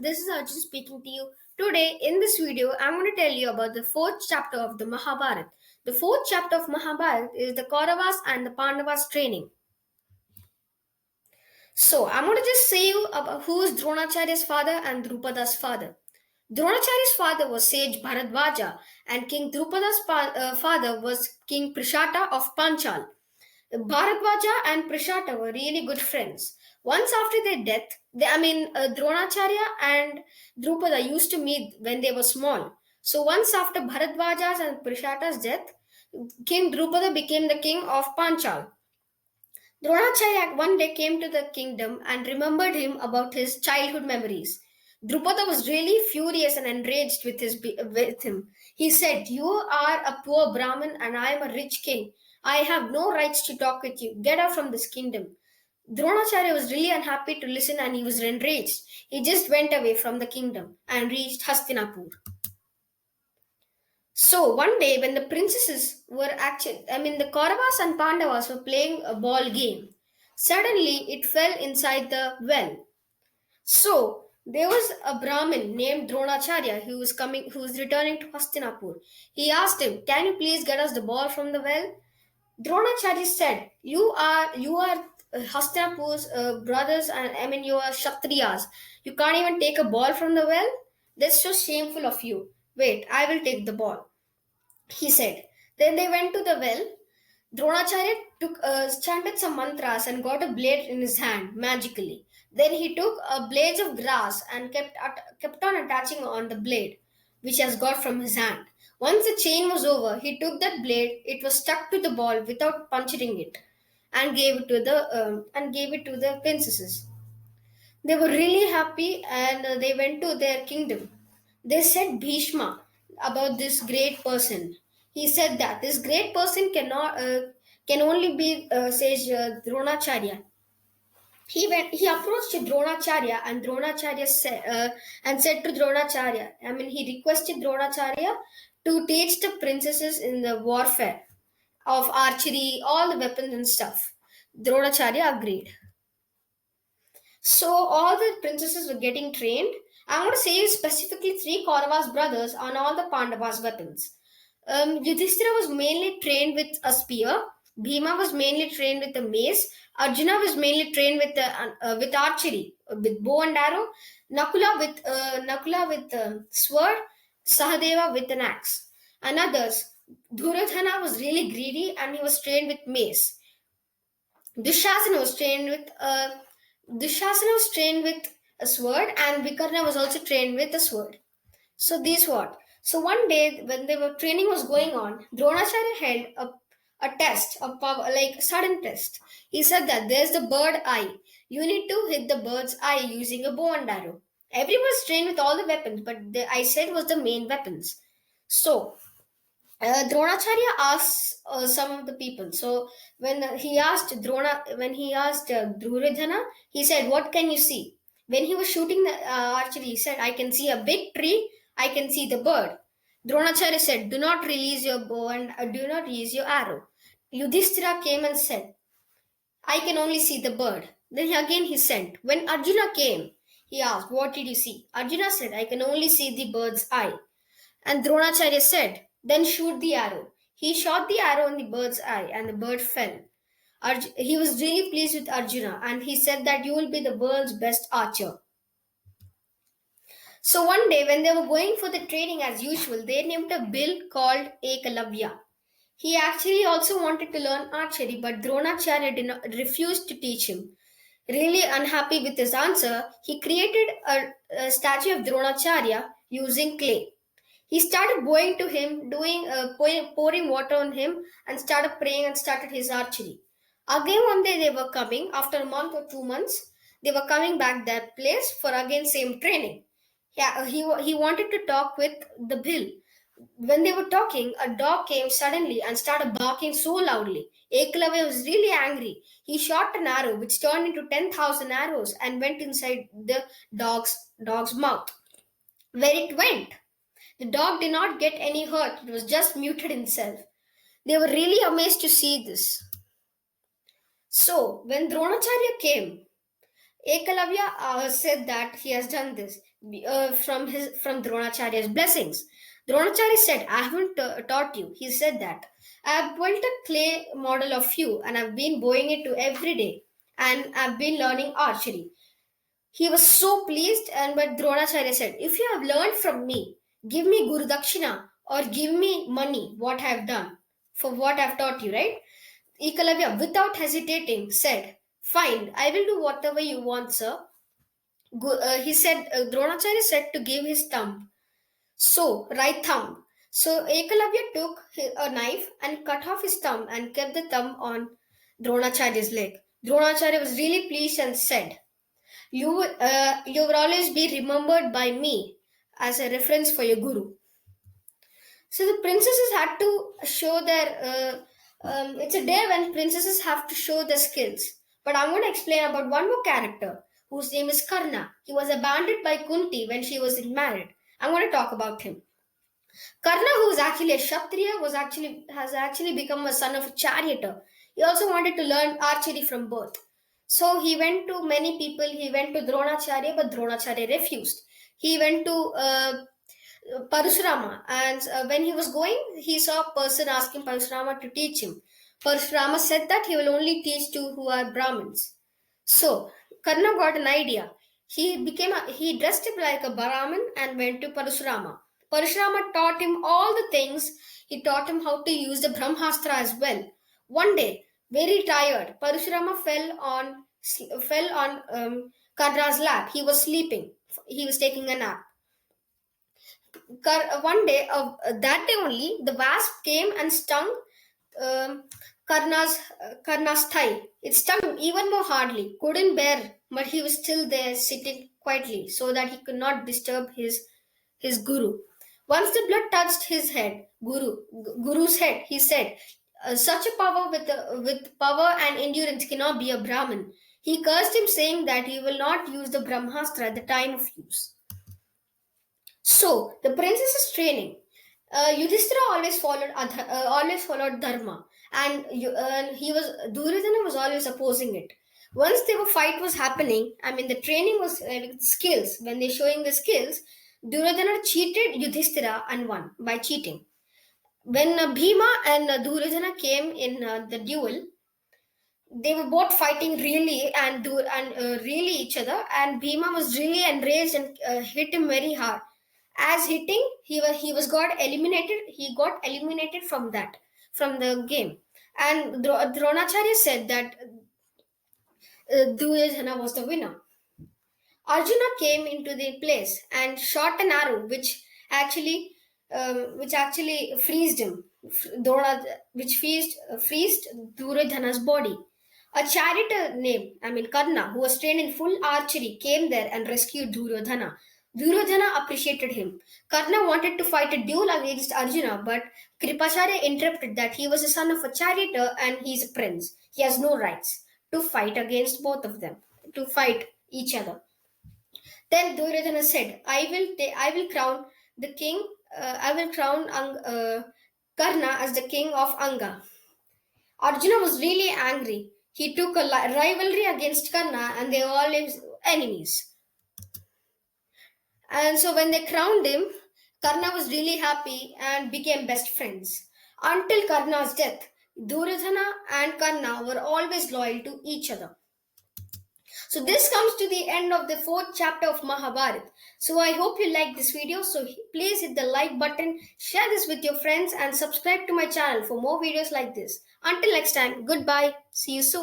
this is Arjun speaking to you. Today, in this video, I'm going to tell you about the fourth chapter of the Mahabharata. The fourth chapter of Mahabharata is the Kauravas and the Pandavas training. So, I'm going to just say you about who is Dronacharya's father and Drupada's father. Dronacharya's father was sage Bharadwaja, and King Drupada's father was King Prishata of Panchal. Bharadwaja and Prishata were really good friends. Once after their death, Dronacharya and Drupada used to meet when they were small. So once after Bharadwaja's and Prishata's death, King Drupada became the king of Panchal. Dronacharya one day came to the kingdom and remembered him about his childhood memories. Drupada was really furious and enraged with him. He said, "You are a poor Brahmin and I am a rich king. I have no rights to talk with you. Get out from this kingdom." Dronacharya was really unhappy to listen and he was enraged. He just went away from the kingdom and reached Hastinapur. So one day, when the princesses were the Kauravas and Pandavas were playing a ball game, suddenly it fell inside the well. So there was a Brahmin named Dronacharya who was returning to Hastinapur. He asked him, "Can you please get us the ball from the well?" Dronacharya said, "You are Hastinapur's brothers, and you are Kshatriyas. You can't even take a ball from the well. That's so shameful of you. Wait, I will take the ball," he said. Then they went to the well. Dronacharya chanted some mantras and got a blade in his hand magically. Then he took a blade of grass and kept on attaching on the blade, which has got from his hand. Once the chain was over, he took that blade. It was stuck to the ball without puncturing it, and gave it to the princesses. They were really happy and they went to their kingdom. They said Bhishma about this great person. He said that this great person can only be says Dronacharya. He approached Dronacharya and Dronacharya said to Dronacharya, he requested Dronacharya to teach the princesses in the warfare of archery, all the weapons and stuff. Dronacharya agreed. So all the princesses were getting trained. I'm going to say specifically three Kauravas brothers on all the Pandavas weapons. Yudhishthira was mainly trained with a spear. Bhima was mainly trained with a mace. Arjuna was mainly trained with archery, with bow and arrow. Nakula with sword. Sahadeva with an axe. And others. Duryodhana was really greedy and he was trained with mace. Dushasana was trained with a Dushasana was trained with a sword, and Vikarna was also trained with a sword. So these what? So one day when they were training was going on, Dronacharya held a test, a power, like a sudden test. He said that there's the bird eye. You need to hit the bird's eye using a bow and arrow. Everyone was trained with all the weapons, but the eye set was the main weapons. So Dronacharya asks some of the people. So when he asked Duryodhana, he said, "What can you see?" When he was shooting the archery, he said, "I can see a big tree. I can see the bird." Dronacharya said, "Do not release your bow and do not release your arrow." Yudhishthira came and said, "I can only see the bird." Then again he sent. When Arjuna came, he asked, "What did you see?" Arjuna said, "I can only see the bird's eye." And Dronacharya said, "Then shoot the arrow." He shot the arrow in the bird's eye and the bird fell. He was really pleased with Arjuna and he said that you will be the world's best archer. So one day when they were going for the training as usual, they named a bill called Ekalavya. He actually also wanted to learn archery, but Dronacharya refused to teach him. Really unhappy with his answer, he created a statue of Dronacharya using clay. He started going to him, pouring water on him, and started praying and started his archery. Again, one day they were coming after a month or 2 months. They were coming back that place for again same training. Yeah, he wanted to talk with the bill. When they were talking, a dog came suddenly and started barking so loudly. Eklavya was really angry. He shot an arrow which turned into 10,000 arrows and went inside the dog's mouth. Where it went, the dog did not get any hurt, it was just muted itself. They were really amazed to see this. So, when Dronacharya came, Ekalavya said that he has done this from Dronacharya's blessings. Dronacharya said, "I haven't taught you." He said that I've built a clay model of you, and I've been bowing it to every day, and I've been learning archery. He was so pleased, and but Dronacharya said, "If you have learned from me, give me Guru Dakshina or give me money. What I have done for what I've taught you, right?" Ekalavya, without hesitating, said, "Fine, I will do whatever you want, sir." He said, Dronacharya said to give his thumb. So, right thumb. So, Ekalavya took a knife and cut off his thumb and kept the thumb on Dronacharya's leg. Dronacharya was really pleased and said, you will always be remembered by me as a reference for your guru. So the princesses had to show it's a day when princesses have to show their skills. But I'm going to explain about one more character whose name is Karna. He was abandoned by Kunti when she was married. I'm going to talk about him. Karna, who is actually a Kshatriya, has actually become a son of a charioteer. He also wanted to learn archery from birth. So he went to many people. He went to Dronacharya, but Dronacharya refused. He went to Parashurama, and when he was going, he saw a person asking Parashurama to teach him. Parashurama said that he will only teach to who are Brahmins. So Karna got an idea. He dressed up like a Brahmin and went to Parashurama. Parashurama taught him all the things. He taught him how to use the Brahmastra as well. One day, very tired, Parashurama fell on Karna's lap. He was sleeping. He was taking a nap. One day, that day only, the wasp came and stung um, Karna's thigh. It stung even more hardly. Couldn't bear, but he was still there, sitting quietly, so that he could not disturb his guru. Once the blood touched his head, guru's head, he said, "Such a power with power and endurance cannot be a Brahmin." He cursed him, saying that he will not use the Brahmastra at the time of use. So the princess's training. Yudhishthira always followed dharma, and he was Duryodhana was always opposing it. Once the fight was happening, I mean the training was skills. When they're showing the skills, Duryodhana cheated Yudhishthira and won by cheating. When Bhima and Duryodhana came in the duel, they were both fighting really really each other, and Bhima was really enraged and hit him very hard. As hitting, he was got eliminated. He got eliminated from the game, and Dronacharya said that Duryodhana was the winner. Arjuna came into the place and shot an arrow, which actually freezed him. Which freezed Duryodhana's body. A charioteer named, Karna, who was trained in full archery, came there and rescued Duryodhana. Duryodhana appreciated him. Karna wanted to fight a duel against Arjuna, but Kripacharya interrupted that he was a son of a charioteer and he's a prince. He has no rights to fight against both of them, to fight each other. Then Duryodhana said, I will crown the king. I will crown Karna as the king of Anga." Arjuna was really angry. He took a rivalry against Karna, and they were always enemies. And so when they crowned him, Karna was really happy and became best friends. Until Karna's death, Duryodhana and Karna were always loyal to each other. So this comes to the end of the fourth chapter of Mahabharata. So I hope you like this video. So please hit the like button, share this with your friends, and subscribe to my channel for more videos like this. Until next time, goodbye. See you soon.